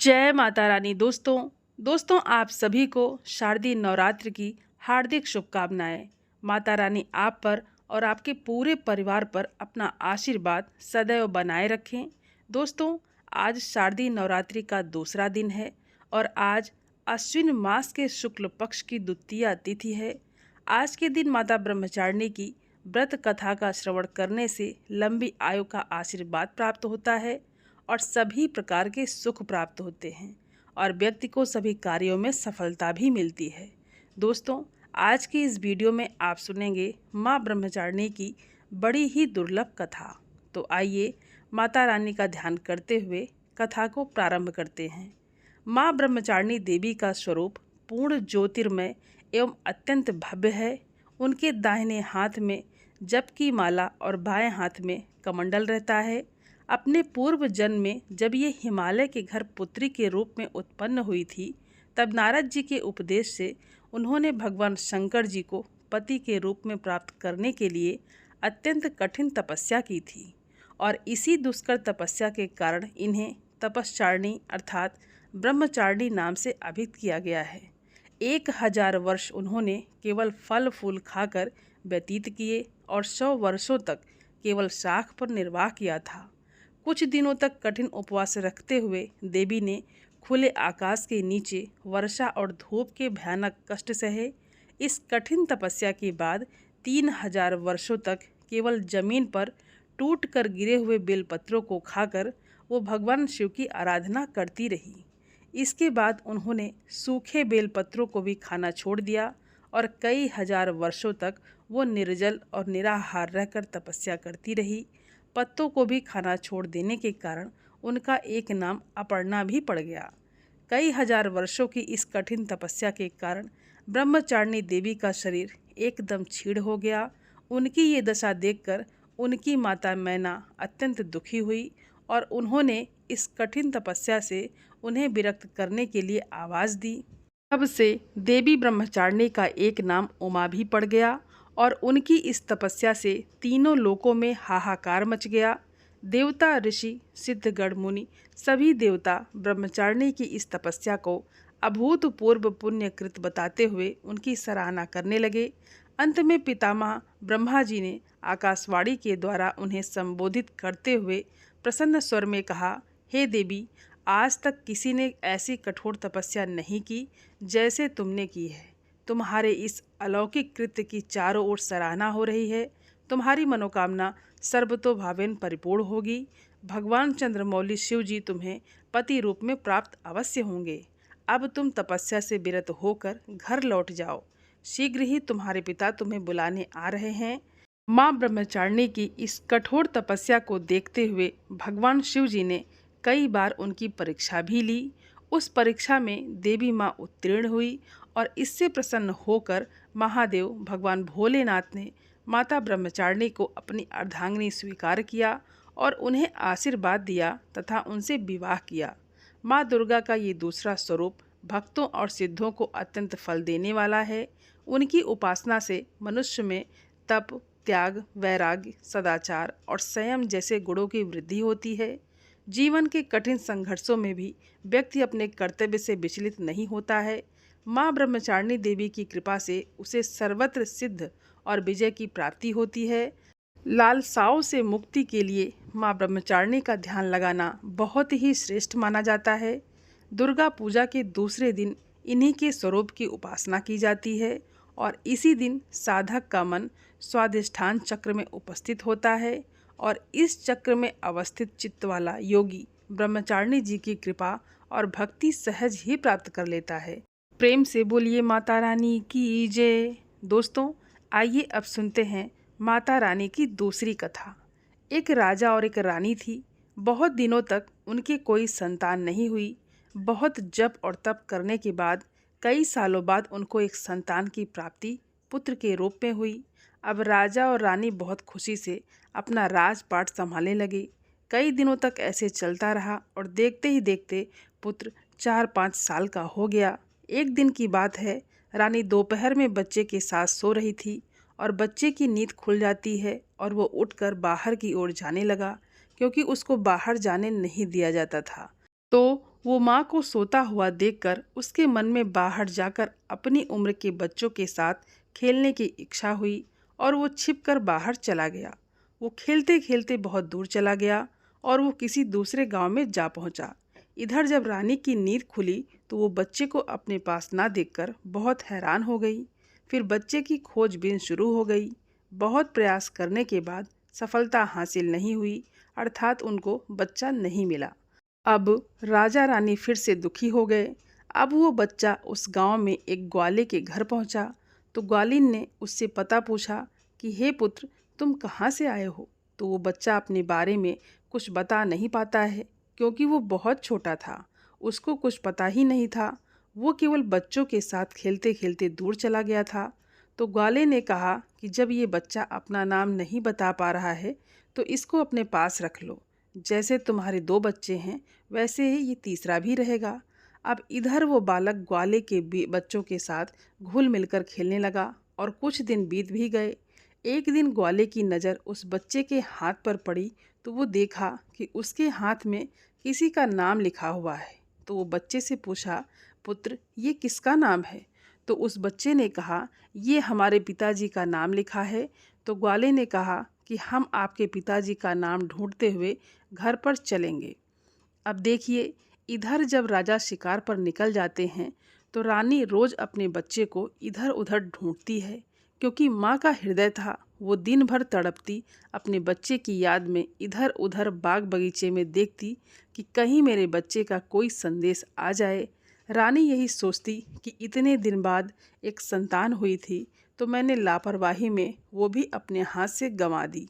जय माता रानी। दोस्तों आप सभी को शारदीय नवरात्र की हार्दिक शुभकामनाएं। माता रानी आप पर और आपके पूरे परिवार पर अपना आशीर्वाद सदैव बनाए रखें। दोस्तों आज शारदीय नवरात्रि का दूसरा दिन है और आज अश्विन मास के शुक्ल पक्ष की द्वितीया तिथि है। आज के दिन माता ब्रह्मचारिणी की व्रत कथा का श्रवण करने से लंबी आयु का आशीर्वाद प्राप्त होता है और सभी प्रकार के सुख प्राप्त होते हैं और व्यक्ति को सभी कार्यों में सफलता भी मिलती है। दोस्तों आज की इस वीडियो में आप सुनेंगे माँ ब्रह्मचारिणी की बड़ी ही दुर्लभ कथा। तो आइए माता रानी का ध्यान करते हुए कथा को प्रारंभ करते हैं। माँ ब्रह्मचारिणी देवी का स्वरूप पूर्ण ज्योतिर्मय एवं अत्यंत भव्य है। उनके दाहिने हाथ में जप की माला और बाएं हाथ में कमंडल रहता है। अपने पूर्व जन्म में जब ये हिमालय के घर पुत्री के रूप में उत्पन्न हुई थी, तब नारद जी के उपदेश से उन्होंने भगवान शंकर जी को पति के रूप में प्राप्त करने के लिए अत्यंत कठिन तपस्या की थी और इसी दुष्कर तपस्या के कारण इन्हें तपश्चारिणी अर्थात ब्रह्मचारिणी नाम से अभिहित किया गया है। 1000 वर्ष उन्होंने केवल फल फूल खाकर व्यतीत किए और 100 वर्षों तक केवल शाख पर निर्वाह किया था। कुछ दिनों तक कठिन उपवास रखते हुए देवी ने खुले आकाश के नीचे वर्षा और धूप के भयानक कष्ट सहे। इस कठिन तपस्या के बाद 3000 वर्षों तक केवल जमीन पर टूट कर गिरे हुए बेलपत्रों को खाकर वो भगवान शिव की आराधना करती रही। इसके बाद उन्होंने सूखे बेलपत्रों को भी खाना छोड़ दिया और कई हजार वर्षों तक वो निर्जल और निराहार रहकर तपस्या करती रही। पत्तों को भी खाना छोड़ देने के कारण उनका एक नाम अपर्णा भी पड़ गया। कई हजार वर्षों की इस कठिन तपस्या के कारण ब्रह्मचारिणी देवी का शरीर एकदम क्षीण हो गया। उनकी ये दशा देखकर उनकी माता मैना अत्यंत दुखी हुई और उन्होंने इस कठिन तपस्या से उन्हें विरक्त करने के लिए आवाज़ दी। तब से देवी ब्रह्मचारिणी का एक नाम उमा भी पड़ गया और उनकी इस तपस्या से तीनों लोकों में हाहाकार मच गया। देवता, ऋषि, सिद्धगण, मुनि सभी देवता ब्रह्मचारिणी की इस तपस्या को अभूतपूर्व पुण्यकृत बताते हुए उनकी सराहना करने लगे। अंत में पितामह ब्रह्मा जी ने आकाशवाणी के द्वारा उन्हें संबोधित करते हुए प्रसन्न स्वर में कहा, हे देवी, आज तक किसी ने ऐसी कठोर तपस्या नहीं की जैसे तुमने की है। तुम्हारे इस अलौकिक कृत्य की चारों ओर सराहना हो रही है। तुम्हारी मनोकामना सर्वतोभावेन परिपूर्ण होगी। भगवान चंद्रमौली शिव जी तुम्हें पति रूप में प्राप्त अवश्य होंगे। अब तुम तपस्या से विरत होकर घर लौट जाओ। शीघ्र ही तुम्हारे पिता तुम्हें बुलाने आ रहे हैं। माँ ब्रह्मचारिणी की इस कठोर तपस्या को देखते हुए भगवान शिव जी ने कई बार उनकी परीक्षा भी ली। उस परीक्षा में देवी माँ उत्तीर्ण हुई और इससे प्रसन्न होकर महादेव भगवान भोलेनाथ ने माता ब्रह्मचारिणी को अपनी अर्धांगिनी स्वीकार किया और उन्हें आशीर्वाद दिया तथा उनसे विवाह किया। माँ दुर्गा का ये दूसरा स्वरूप भक्तों और सिद्धों को अत्यंत फल देने वाला है। उनकी उपासना से मनुष्य में तप, त्याग, वैराग्य, सदाचार और संयम जैसे गुणों की वृद्धि होती है। जीवन के कठिन संघर्षों में भी व्यक्ति अपने कर्तव्य से विचलित नहीं होता है। माँ ब्रह्मचारिणी देवी की कृपा से उसे सर्वत्र सिद्ध और विजय की प्राप्ति होती है। लालसाओं से मुक्ति के लिए माँ ब्रह्मचारिणी का ध्यान लगाना बहुत ही श्रेष्ठ माना जाता है। दुर्गा पूजा के दूसरे दिन इन्हीं के स्वरूप की उपासना की जाती है और इसी दिन साधक का मन स्वाधिष्ठान चक्र में उपस्थित होता है और इस चक्र में अवस्थित चित्त वाला योगी ब्रह्मचारिणी जी की कृपा और भक्ति सहज ही प्राप्त कर लेता है। प्रेम से बोलिए माता रानी की जय। दोस्तों आइए अब सुनते हैं माता रानी की दूसरी कथा। एक राजा और एक रानी थी। बहुत दिनों तक उनकी कोई संतान नहीं हुई। बहुत जप और तप करने के बाद कई सालों बाद उनको एक संतान की प्राप्ति पुत्र के रूप में हुई। अब राजा और रानी बहुत खुशी से अपना राजपाट संभालने लगे। कई दिनों तक ऐसे चलता रहा और देखते ही देखते पुत्र 4-5 साल का हो गया। एक दिन की बात है, रानी दोपहर में बच्चे के साथ सो रही थी और बच्चे की नींद खुल जाती है और वो उठकर बाहर की ओर जाने लगा क्योंकि उसको बाहर जाने नहीं दिया जाता था। तो वो माँ को सोता हुआ देखकर उसके मन में बाहर जाकर अपनी उम्र के बच्चों के साथ खेलने की इच्छा हुई और वो छिपकर बाहर चला गया। वो खेलते खेलते बहुत दूर चला गया और वो किसी दूसरे गांव में जा पहुंचा। इधर जब रानी की नींद खुली तो वो बच्चे को अपने पास ना देखकर बहुत हैरान हो गई। फिर बच्चे की खोजबीन शुरू हो गई। बहुत प्रयास करने के बाद सफलता हासिल नहीं हुई, अर्थात उनको बच्चा नहीं मिला। अब राजा रानी फिर से दुखी हो गए। अब वो बच्चा उस गांव में एक ग्वाले के घर पहुंचा तो ग्वालिन ने उससे पता पूछा कि हे पुत्र, तुम कहाँ से आए हो। तो वो बच्चा अपने बारे में कुछ बता नहीं पाता है, क्योंकि वो बहुत छोटा था। उसको कुछ पता ही नहीं था। वो केवल बच्चों के साथ खेलते खेलते दूर चला गया था। तो ग्वाले ने कहा कि जब ये बच्चा अपना नाम नहीं बता पा रहा है तो इसको अपने पास रख लो। जैसे तुम्हारे 2 बच्चे हैं वैसे ही ये तीसरा भी रहेगा। अब इधर वो बालक ग्वाले के बच्चों के साथ घुल मिलकर खेलने लगा और कुछ दिन बीत भी गए। एक दिन ग्वाले की नज़र उस बच्चे के हाथ पर पड़ी तो वो देखा कि उसके हाथ में किसी का नाम लिखा हुआ है। तो वो बच्चे से पूछा, पुत्र, ये किसका नाम है। तो उस बच्चे ने कहा, ये हमारे पिताजी का नाम लिखा है। तो ग्वाले ने कहा कि हम आपके पिताजी का नाम ढूंढते हुए घर पर चलेंगे। अब देखिए, इधर जब राजा शिकार पर निकल जाते हैं तो रानी रोज अपने बच्चे को इधर उधर ढूंढती है, क्योंकि माँ का हृदय था। वो दिन भर तड़पती अपने बच्चे की याद में इधर उधर बाग बगीचे में देखती कि कहीं मेरे बच्चे का कोई संदेश आ जाए। रानी यही सोचती कि इतने दिन बाद एक संतान हुई थी तो मैंने लापरवाही में वो भी अपने हाथ से गंवा दी।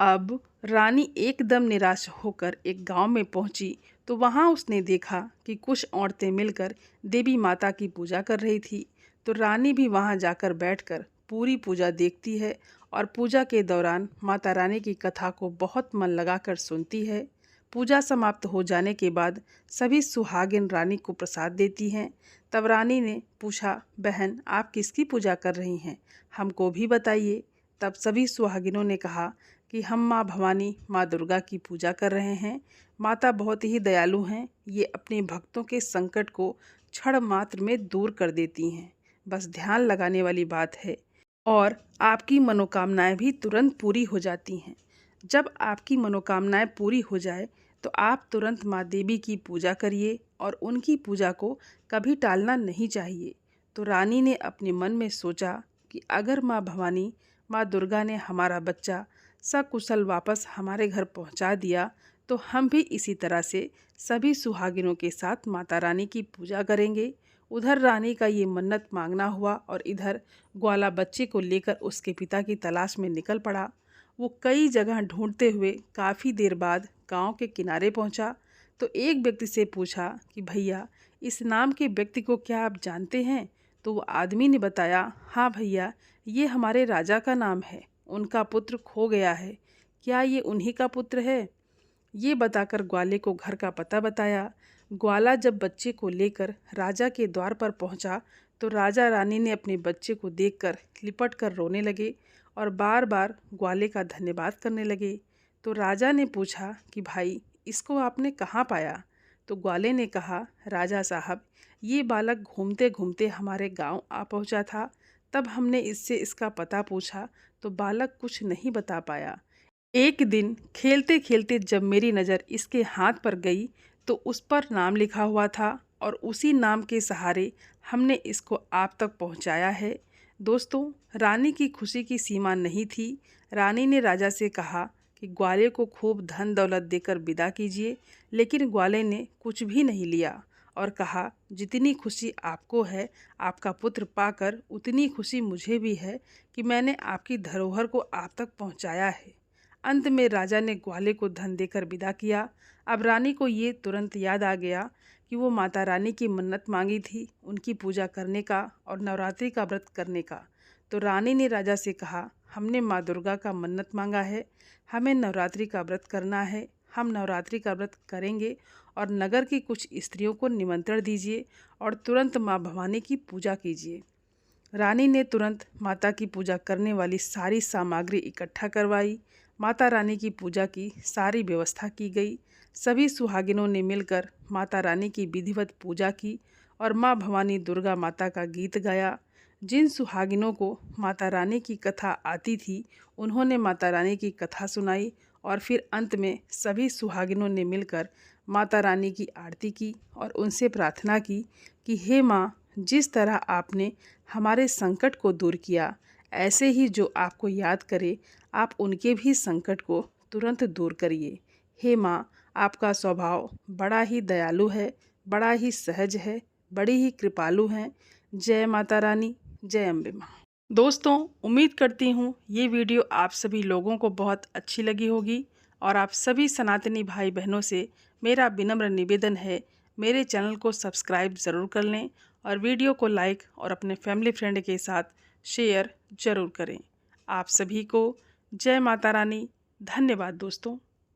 अब रानी एकदम निराश होकर एक गांव में पहुंची तो वहां उसने देखा कि कुछ औरतें मिलकर देवी माता की पूजा कर रही थी। तो रानी भी वहां जाकर बैठकर पूरी पूजा देखती है और पूजा के दौरान माता रानी की कथा को बहुत मन लगाकर सुनती है। पूजा समाप्त हो जाने के बाद सभी सुहागिन रानी को प्रसाद देती हैं। तब रानी ने पूछा, बहन, आप किसकी पूजा कर रही हैं, हमको भी बताइए। तब सभी सुहागिनों ने कहा कि हम माँ भवानी, माँ दुर्गा की पूजा कर रहे हैं। माता बहुत ही दयालु हैं, ये अपने भक्तों के संकट को क्षण मात्र में दूर कर देती हैं। बस ध्यान लगाने वाली बात है और आपकी मनोकामनाएं भी तुरंत पूरी हो जाती हैं। जब आपकी मनोकामनाएं पूरी हो जाए तो आप तुरंत माँ देवी की पूजा करिए और उनकी पूजा को कभी टालना नहीं चाहिए। तो रानी ने अपने मन में सोचा कि अगर माँ भवानी, माँ दुर्गा ने हमारा बच्चा सकुशल वापस हमारे घर पहुंचा दिया तो हम भी इसी तरह से सभी सुहागिनों के साथ माता रानी की पूजा करेंगे। उधर रानी का ये मन्नत मांगना हुआ और इधर ग्वाला बच्चे को लेकर उसके पिता की तलाश में निकल पड़ा। वो कई जगह ढूंढते हुए काफ़ी देर बाद गांव के किनारे पहुंचा तो एक व्यक्ति से पूछा कि भैया, इस नाम के व्यक्ति को क्या आप जानते हैं। तो वो आदमी ने बताया, हाँ भैया, ये हमारे राजा का नाम है, उनका पुत्र खो गया है, क्या ये उन्हीं का पुत्र है। ये बताकर ग्वाले को घर का पता बताया। ग्वाला जब बच्चे को लेकर राजा के द्वार पर पहुंचा तो राजा रानी ने अपने बच्चे को देखकर लिपट कर रोने लगे और बार बार ग्वाले का धन्यवाद करने लगे। तो राजा ने पूछा कि भाई, इसको आपने कहाँ पाया। तो ग्वाले ने कहा, राजा साहब, ये बालक घूमते घूमते हमारे गांव आ पहुंचा था। तब हमने इससे इसका पता पूछा तो बालक कुछ नहीं बता पाया। एक दिन खेलते खेलते जब मेरी नज़र इसके हाथ पर गई तो उस पर नाम लिखा हुआ था और उसी नाम के सहारे हमने इसको आप तक पहुंचाया है। दोस्तों, रानी की खुशी की सीमा नहीं थी। रानी ने राजा से कहा कि ग्वाले को खूब धन दौलत देकर विदा कीजिए, लेकिन ग्वाले ने कुछ भी नहीं लिया और कहा, जितनी खुशी आपको है आपका पुत्र पाकर, उतनी खुशी मुझे भी है कि मैंने आपकी धरोहर को आप तक पहुंचाया है। अंत में राजा ने ग्वाले को धन देकर विदा किया। अब रानी को ये तुरंत याद आ गया कि वो माता रानी की मन्नत मांगी थी, उनकी पूजा करने का और नवरात्रि का व्रत करने का। तो रानी ने राजा से कहा, हमने माँ दुर्गा का मन्नत मांगा है, हमें नवरात्रि का व्रत करना है, हम नवरात्रि का व्रत करेंगे और नगर की कुछ स्त्रियों को निमंत्रण दीजिए और तुरंत माँ भवानी की पूजा कीजिए। रानी ने तुरंत माता की पूजा करने वाली सारी सामग्री इकट्ठा करवाई। माता रानी की पूजा की सारी व्यवस्था की गई। सभी सुहागिनों ने मिलकर माता रानी की विधिवत पूजा की और माँ भवानी दुर्गा माता का गीत गाया। जिन सुहागिनों को माता रानी की कथा आती थी उन्होंने माता रानी की कथा सुनाई और फिर अंत में सभी सुहागिनों ने मिलकर माता रानी की आरती की और उनसे प्रार्थना की कि हे माँ, जिस तरह आपने हमारे संकट को दूर किया, ऐसे ही जो आपको याद करे आप उनके भी संकट को तुरंत दूर करिए। हे माँ, आपका स्वभाव बड़ा ही दयालु है, बड़ा ही सहज है, बड़ी ही कृपालु हैं। जय माता रानी, जय अम्बे माँ। दोस्तों, उम्मीद करती हूँ ये वीडियो आप सभी लोगों को बहुत अच्छी लगी होगी और आप सभी सनातनी भाई बहनों से मेरा विनम्र निवेदन है, मेरे चैनल को सब्सक्राइब ज़रूर कर लें और वीडियो को लाइक और अपने फैमिली फ्रेंड के साथ शेयर ज़रूर करें। आप सभी को जय माता रानी। धन्यवाद दोस्तों।